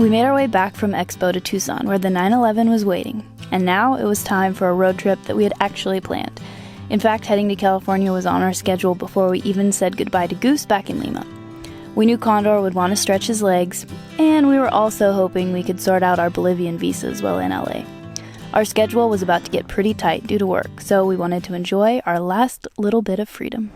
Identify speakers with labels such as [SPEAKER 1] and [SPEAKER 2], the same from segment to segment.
[SPEAKER 1] We made our way back from Expo to Tucson, where the 911 was waiting, and now it was time for a road trip that we had actually planned. In fact, heading to California was on our schedule before we even said goodbye to Goose back in Lima. We knew Condor would want to stretch his legs, and we were also hoping we could sort out our Bolivian visas while in LA. Our schedule was about to get pretty tight due to work, so we wanted to enjoy our last little bit of freedom.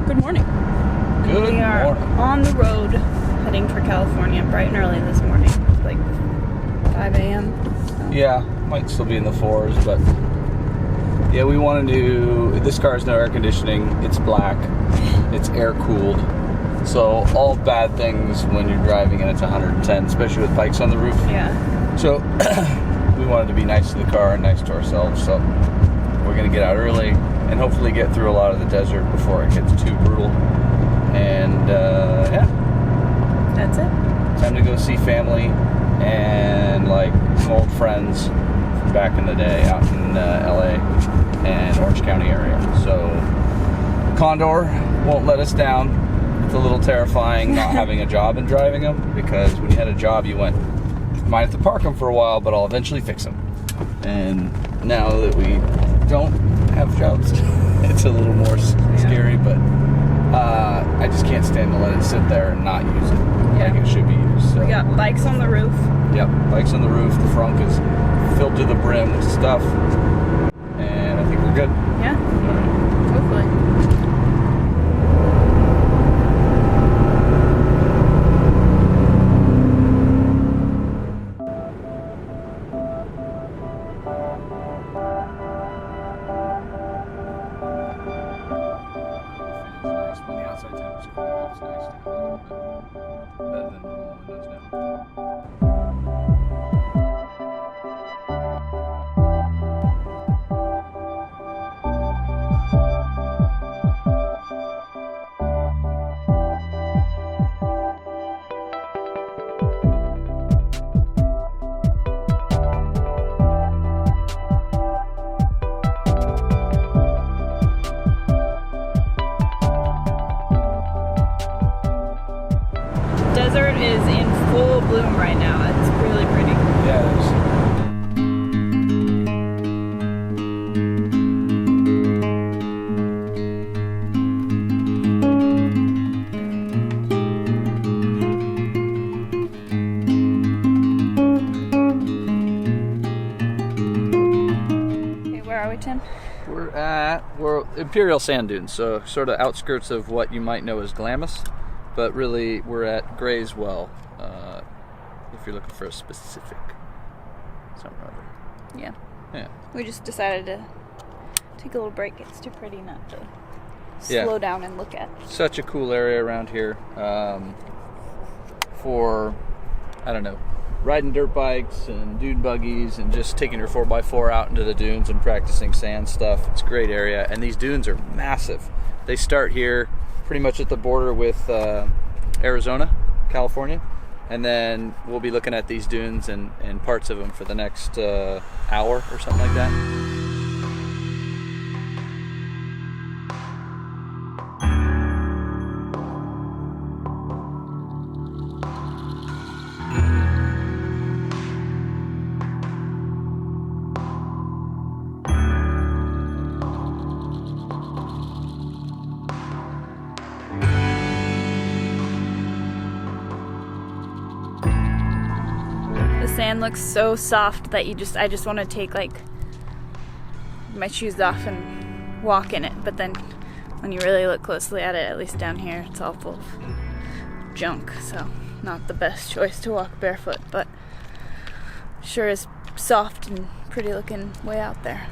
[SPEAKER 1] Good morning.
[SPEAKER 2] Good
[SPEAKER 1] We are
[SPEAKER 2] morning.
[SPEAKER 1] on the road heading for California bright and early this morning, like 5 a.m.
[SPEAKER 2] Yeah, might still be in the 4s, but yeah, we wanted to. This car has no air conditioning. It's black. It's air cooled. So all bad things when you're driving and it's 110, especially with bikes on the roof.
[SPEAKER 1] Yeah.
[SPEAKER 2] So we wanted to be nice to the car and nice to ourselves. So we're gonna get out early and hopefully get through a lot of the desert before it gets too brutal. And yeah,
[SPEAKER 1] That's it.
[SPEAKER 2] time to go see family and like some old friends from back in the day out in LA and Orange County area. So Condor won't let us down. It's a little terrifying not having a job and driving them, because when you had a job you went, might have to park them for a while, but I'll eventually fix them. And now that we don't have jobs, it's a little more scary, but I just can't stand to let it sit there and not use it like it should be used. So.
[SPEAKER 1] We got bikes on the roof.
[SPEAKER 2] Yep, bikes on the roof. The front is filled to the brim with stuff, and I think we're good.
[SPEAKER 1] Yeah,
[SPEAKER 2] All right.
[SPEAKER 1] hopefully.
[SPEAKER 2] When the outside temperature's cool, it's nice to have a little bit better than rolling the windows down.
[SPEAKER 1] Desert is in full bloom right now. It's really pretty.
[SPEAKER 2] Yeah, it is.
[SPEAKER 1] Okay, where are we, Tim?
[SPEAKER 2] We're Imperial Sand Dunes, so sort of outskirts of what you might know as Glamis, but really we're at Gray's Well, if you're looking for a specific something or other.
[SPEAKER 1] Yeah.
[SPEAKER 2] Yeah.
[SPEAKER 1] We just decided to take a little break. It's too pretty not to
[SPEAKER 2] Yeah.
[SPEAKER 1] slow down and look at.
[SPEAKER 2] Such a cool area around here for, I don't know, riding dirt bikes and dune buggies and just taking your 4x4 out into the dunes and practicing sand stuff. It's a great area, and these dunes are massive. They start here pretty much at the border with Arizona, California, and then we'll be looking at these dunes and parts of them for the next hour or something like that.
[SPEAKER 1] The sand looks so soft that I just want to take like my shoes off and walk in it. But then when you really look closely at it, at least down here, it's all full of junk. So not the best choice to walk barefoot, but Sure is soft and pretty looking way out there.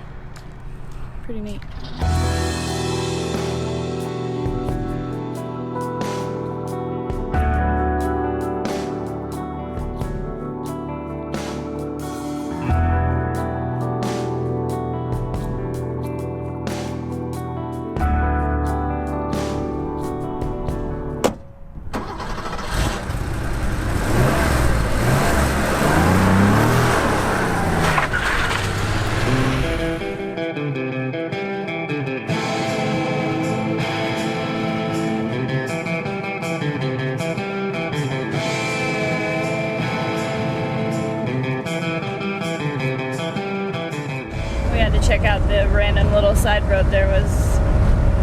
[SPEAKER 1] Pretty neat. Check out the random little side road. There was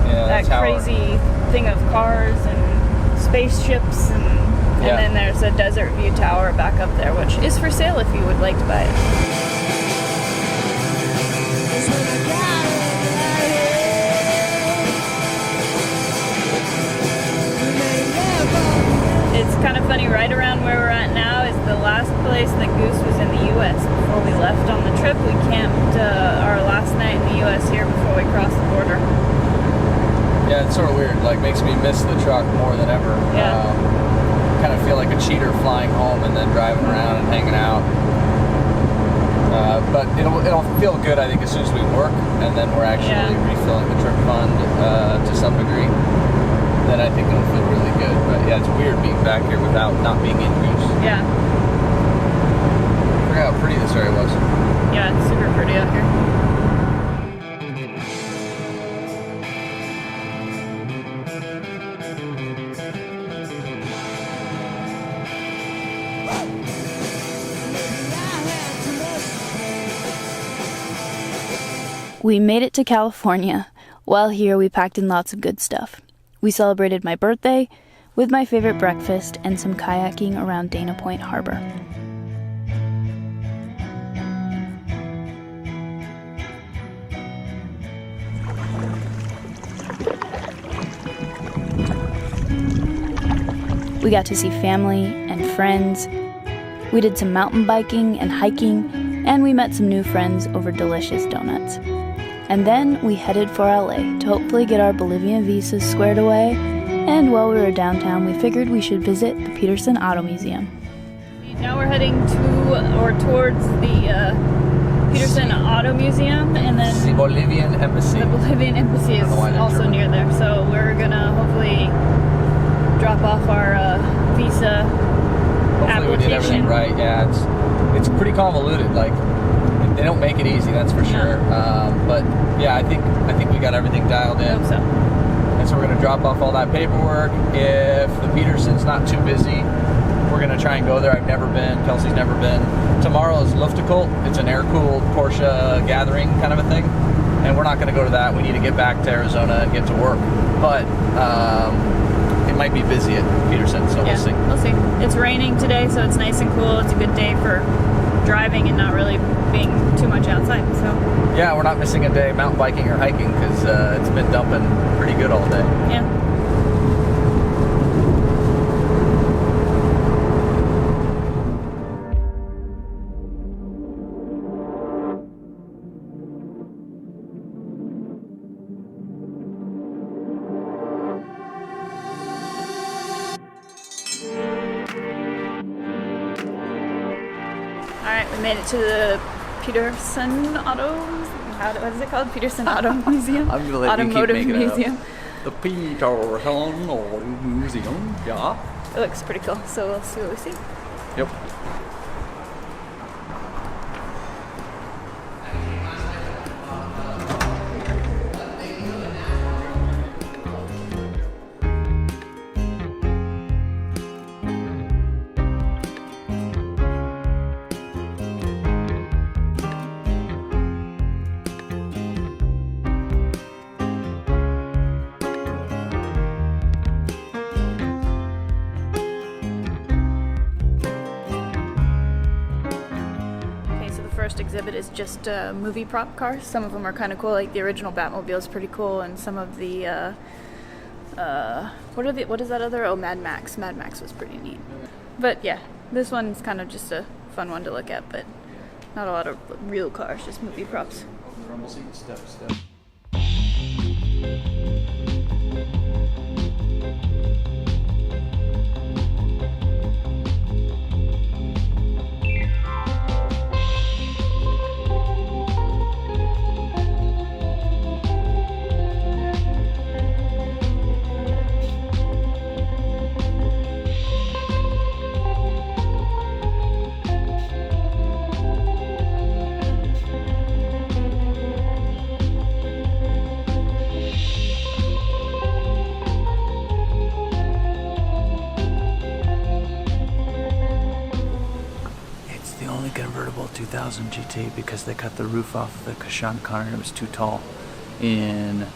[SPEAKER 1] that crazy thing of cars and spaceships, and then there's a desert view tower back up there, which is for sale if you would like to buy it. It's kind of funny, right around where we're at now is the last place that Goose was in the U.S. before we left on the trip. We camped our last night in the U.S. here before we crossed the border.
[SPEAKER 2] Yeah, it's sort of weird. Like, makes me miss the truck more than ever.
[SPEAKER 1] Yeah.
[SPEAKER 2] Kind of feel like a cheater flying home and then driving around and hanging out. But it'll feel good, I think, as soon as we work, and then we're actually refilling the trip fund to some degree. Then I think it'll feel really good. But yeah, it's weird being back here without not being in Goose.
[SPEAKER 1] Yeah.
[SPEAKER 2] I forgot how pretty this area was.
[SPEAKER 1] Yeah, it's super pretty out here. We made it to California. While here, we packed in lots of good stuff. We celebrated my birthday with my favorite breakfast and some kayaking around Dana Point Harbor. We got to see family and friends. We did some mountain biking and hiking, and we met some new friends over delicious donuts. And then we headed for LA to hopefully get our Bolivian Visas squared away, and while we were downtown, we figured we should visit the Peterson Auto Museum. Now we're heading towards the Peterson Auto Museum, and then
[SPEAKER 2] the Bolivian Embassy.
[SPEAKER 1] The Bolivian Embassy is also near there, so we're gonna hopefully drop off our visa application.
[SPEAKER 2] Hopefully we did everything right. Yeah, it's pretty convoluted. Like, they don't make it easy, that's for sure. But yeah, I think we got everything dialed in.
[SPEAKER 1] I hope so.
[SPEAKER 2] And so we're gonna drop off all that paperwork. If the Peterson's not too busy, we're gonna try and go there. I've never been. Kelsey's never been. Tomorrow is Luftkult. It's an air-cooled Porsche gathering kind of a thing, and we're not gonna go to that. We need to get back to Arizona and get to work. But it might be busy at Peterson, so we'll see.
[SPEAKER 1] We'll see. It's raining today, so it's nice and cool. It's a good day for driving and not really being too much outside. So
[SPEAKER 2] yeah, we're not missing a day mountain biking or hiking because it's been dumping pretty good all day.
[SPEAKER 1] Yeah. Alright, we made it to the Peterson what is it called? Peterson Auto Museum?
[SPEAKER 2] I'm gonna let
[SPEAKER 1] Automotive
[SPEAKER 2] you keep making
[SPEAKER 1] Museum.
[SPEAKER 2] It up. The Peterson Auto Museum, yeah.
[SPEAKER 1] It looks pretty cool, so we'll see what we see.
[SPEAKER 2] Yep.
[SPEAKER 1] Exhibit is just movie prop cars. Some of them are kind of cool, like the original Batmobile is pretty cool, and some of the what is that other? Oh, Mad Max. Mad Max was pretty neat. But yeah, this one's kind of just a fun one to look at. But Not a lot of real cars, just movie props.
[SPEAKER 2] Rumble seat, step. Convertible 2000 GT because they cut the roof off the Sean Connery. It was too tall. In,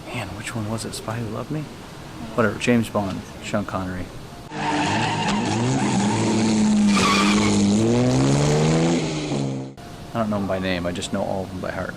[SPEAKER 2] man, which one was it? Spy Who Loved Me? Whatever, James Bond, Sean Connery. I don't know them by name, I just know all of them by heart.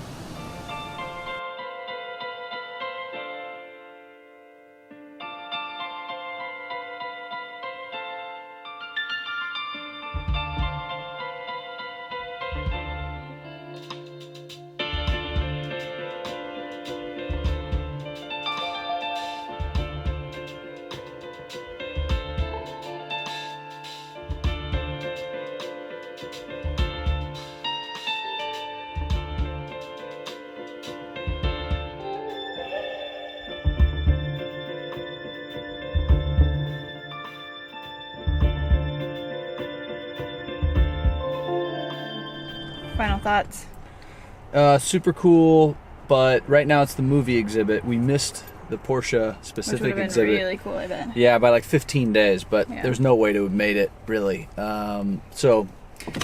[SPEAKER 1] Final thoughts?
[SPEAKER 2] Super cool, but right now it's the movie exhibit. We missed the Porsche specific
[SPEAKER 1] Which would have been
[SPEAKER 2] exhibit.
[SPEAKER 1] really cool, I bet.
[SPEAKER 2] Yeah, by like 15 days, but
[SPEAKER 1] Yeah.
[SPEAKER 2] there's no way to have made it, really. So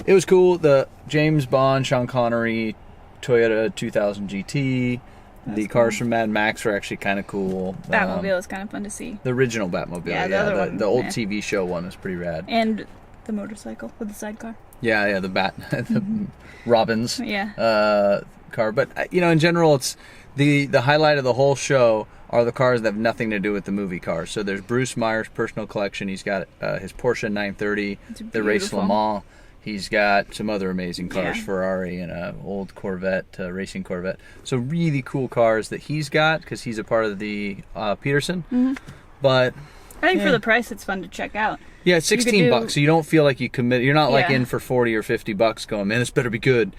[SPEAKER 2] it was cool. The James Bond, Sean Connery, Toyota 2000 GT, the cars
[SPEAKER 1] cool.
[SPEAKER 2] from Mad Max were actually kind of cool.
[SPEAKER 1] Batmobile is kind of fun to see.
[SPEAKER 2] The original Batmobile,
[SPEAKER 1] Yeah, the other one,
[SPEAKER 2] the old
[SPEAKER 1] yeah.
[SPEAKER 2] TV show one was pretty rad.
[SPEAKER 1] And the motorcycle with the sidecar.
[SPEAKER 2] Yeah, the the Robins
[SPEAKER 1] Yeah.
[SPEAKER 2] car. But, in general, it's the highlight of the whole show are the cars that have nothing to do with the movie cars. So there's Bruce Meyer's personal collection. He's got his Porsche 930, the Race Le
[SPEAKER 1] beautiful.
[SPEAKER 2] Mans. He's got some other amazing cars,
[SPEAKER 1] Yeah.
[SPEAKER 2] Ferrari and an old Corvette, racing Corvette. So really cool cars that he's got because he's a part of the Peterson.
[SPEAKER 1] Mm-hmm.
[SPEAKER 2] But
[SPEAKER 1] I think
[SPEAKER 2] yeah.
[SPEAKER 1] for the price, it's fun to check out.
[SPEAKER 2] yeah, it's 16 bucks, so you don't feel like you commit. You're not like
[SPEAKER 1] Yeah.
[SPEAKER 2] in for 40 or 50 bucks going, man, this better be good.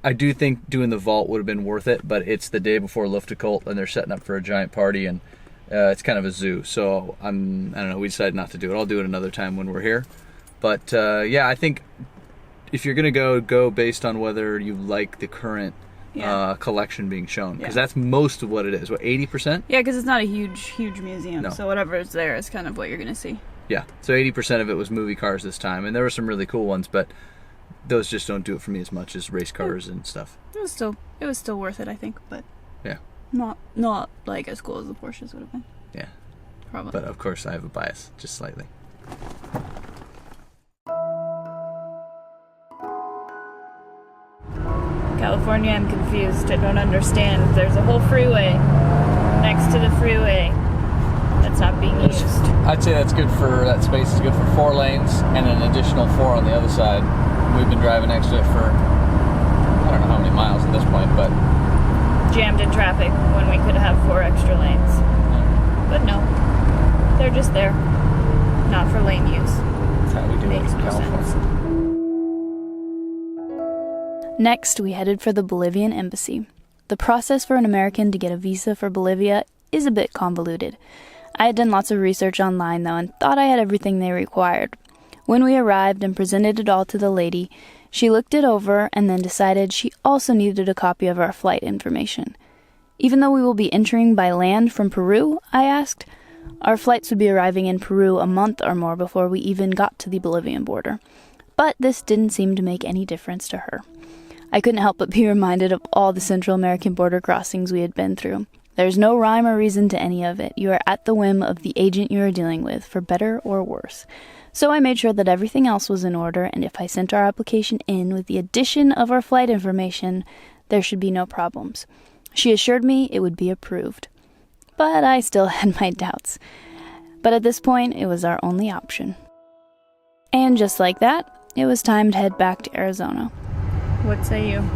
[SPEAKER 2] I do think doing the vault would have been worth it, but it's the day before Luftekult, and they're setting up for a giant party, and it's kind of a zoo. So I don't know. We decided not to do it. I'll do it another time when we're here. But yeah, I think if you're gonna go based on whether you like the current
[SPEAKER 1] Yeah.
[SPEAKER 2] collection being shown, because
[SPEAKER 1] Yeah.
[SPEAKER 2] that's most of what it is. What, 80%?
[SPEAKER 1] Yeah, because it's not a huge museum,
[SPEAKER 2] No.
[SPEAKER 1] so whatever is there is kind of what you're going to see.
[SPEAKER 2] Yeah. So 80% of it was movie cars this time, and there were some really cool ones, but those just don't do it for me as much as race cars and stuff.
[SPEAKER 1] It was still worth it, I think, but
[SPEAKER 2] Yeah.
[SPEAKER 1] not like as cool as the Porsches would have been.
[SPEAKER 2] Yeah.
[SPEAKER 1] Probably.
[SPEAKER 2] But of course, I have a bias, just slightly.
[SPEAKER 1] California, I'm confused. I don't understand. There's a whole freeway next to the freeway that's not being used.
[SPEAKER 2] I'd say that space is good for 4 lanes and an additional 4 on the other side. We've been driving next to it for, I don't know how many miles at this point, but
[SPEAKER 1] Jammed in traffic when we could have 4 extra lanes. But no, they're just there. Not for lane use.
[SPEAKER 2] that's how we do it
[SPEAKER 1] Makes
[SPEAKER 2] in
[SPEAKER 1] no
[SPEAKER 2] California.
[SPEAKER 1] sense.
[SPEAKER 3] Next, we headed for the Bolivian embassy. The process for an American to get a visa for Bolivia is a bit convoluted. I had done lots of research online, though, and thought I had everything they required. When we arrived and presented it all to the lady, she looked it over and then decided she also needed a copy of our flight information. Even though we will be entering by land from Peru, I asked, our flights would be arriving in Peru a month or more before we even got to the Bolivian border. But this didn't seem to make any difference to her. I couldn't help but be reminded of all the Central American border crossings we had been through. There's no rhyme or reason to any of it. You are at the whim of the agent you are dealing with, for better or worse. So I made sure that everything else was in order, and if I sent our application in with the addition of our flight information, there should be no problems. She assured me it would be approved. But I still had my doubts. But at this point, it was our only option. And just like that, it was time to head back to Arizona. What say you?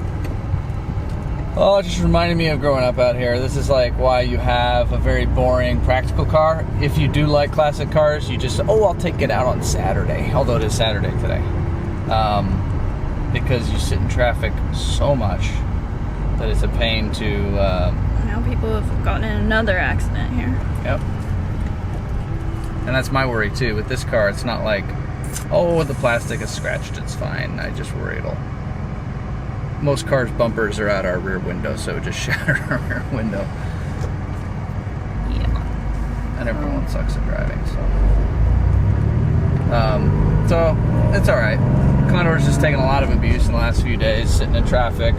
[SPEAKER 2] Oh, it just reminded me of growing up out here. This is like why you have a very boring practical car. If you do like classic cars, you just, I'll take it out on Saturday. Although it is Saturday today. Because you sit in traffic so much that it's a pain to...
[SPEAKER 3] Now people have gotten in another accident here.
[SPEAKER 2] Yep. And that's my worry too. With this car, it's not like, the plastic is scratched, it's fine. I just worry most cars' bumpers are out our rear window, so it just shattered our rear window.
[SPEAKER 3] Yeah.
[SPEAKER 2] And everyone sucks at driving, so it's alright. Condor's just taken a lot of abuse in the last few days, sitting in traffic.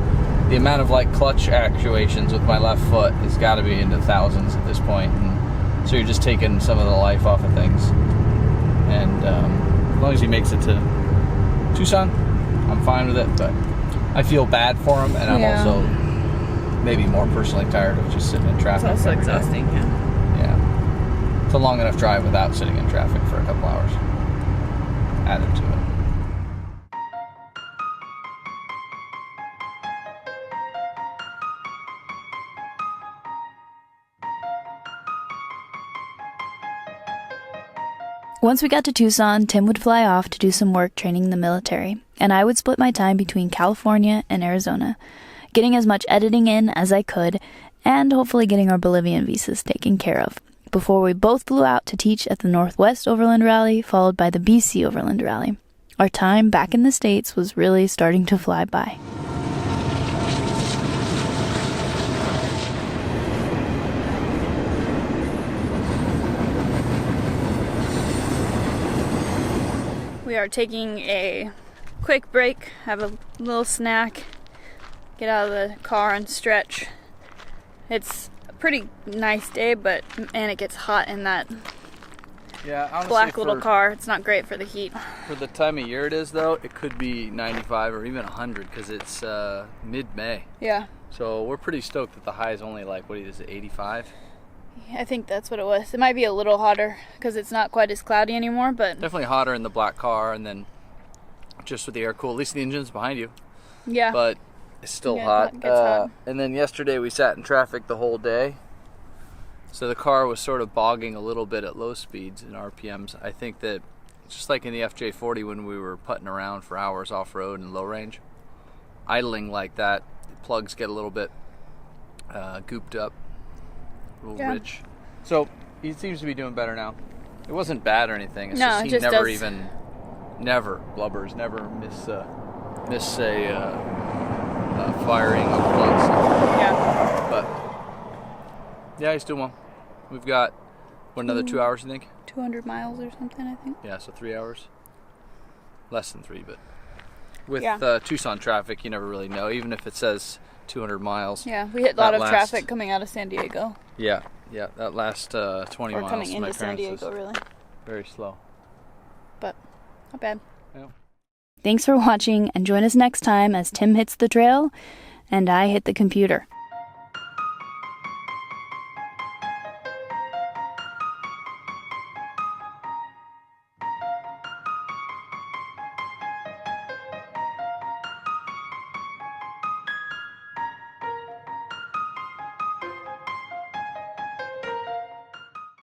[SPEAKER 2] The amount of clutch actuations with my left foot has got to be into thousands at this point, and so you're just taking some of the life off of things. And as long as he makes it to Tucson, I'm fine with it, but I feel bad for him, and I'm also maybe more personally tired of just sitting in traffic.
[SPEAKER 3] It's also exhausting,
[SPEAKER 2] Yeah. It's a long enough drive without sitting in traffic for a couple hours. Added to it.
[SPEAKER 3] Once we got to Tucson, Tim would fly off to do some work training the military, and I would split my time between California and Arizona, getting as much editing in as I could, and hopefully getting our Bolivian visas taken care of, before we both flew out to teach at the Northwest Overland Rally, followed by the BC Overland Rally. Our time back in the States was really starting to fly by. We are taking a quick break, have a little snack, get out of the car and stretch. It's a pretty nice day, but man, it gets hot in that
[SPEAKER 2] honestly,
[SPEAKER 3] black little car. It's not great for the heat.
[SPEAKER 2] For the time of year it is, though, it could be 95 or even 100 because it's mid-May.
[SPEAKER 3] Yeah.
[SPEAKER 2] So we're pretty stoked that the high is only 85?
[SPEAKER 3] I think that's what it was. It might be a little hotter because it's not quite as cloudy anymore, but...
[SPEAKER 2] Definitely hotter in the black car, and then just with the air cool. At least the engine's behind you.
[SPEAKER 3] Yeah.
[SPEAKER 2] But it's still
[SPEAKER 3] hot. Hot.
[SPEAKER 2] And then yesterday we sat in traffic the whole day. So the car was sort of bogging a little bit at low speeds in RPMs. I think that just like in the FJ40 when we were putting around for hours off-road and low range, idling like that, the plugs get a little bit gooped up. A little rich. So he seems to be doing better now. It wasn't bad or anything. It's just he never blubbers, never miss a firing of plugs.
[SPEAKER 3] Yeah.
[SPEAKER 2] But yeah, he's doing well. We've got another 2 hours, I think.
[SPEAKER 3] 200 miles or something, I think.
[SPEAKER 2] Yeah, so 3 hours. Less than 3, but with Tucson traffic, you never really know, even if it says 200 miles.
[SPEAKER 3] Yeah, we hit a lot of traffic coming out of San Diego.
[SPEAKER 2] Yeah, that last 20 miles.
[SPEAKER 3] Or coming into San Diego, really.
[SPEAKER 2] Very slow.
[SPEAKER 3] But not bad.
[SPEAKER 2] Yeah.
[SPEAKER 3] Thanks for watching, and join us next time as Tim hits the trail and I hit the computer.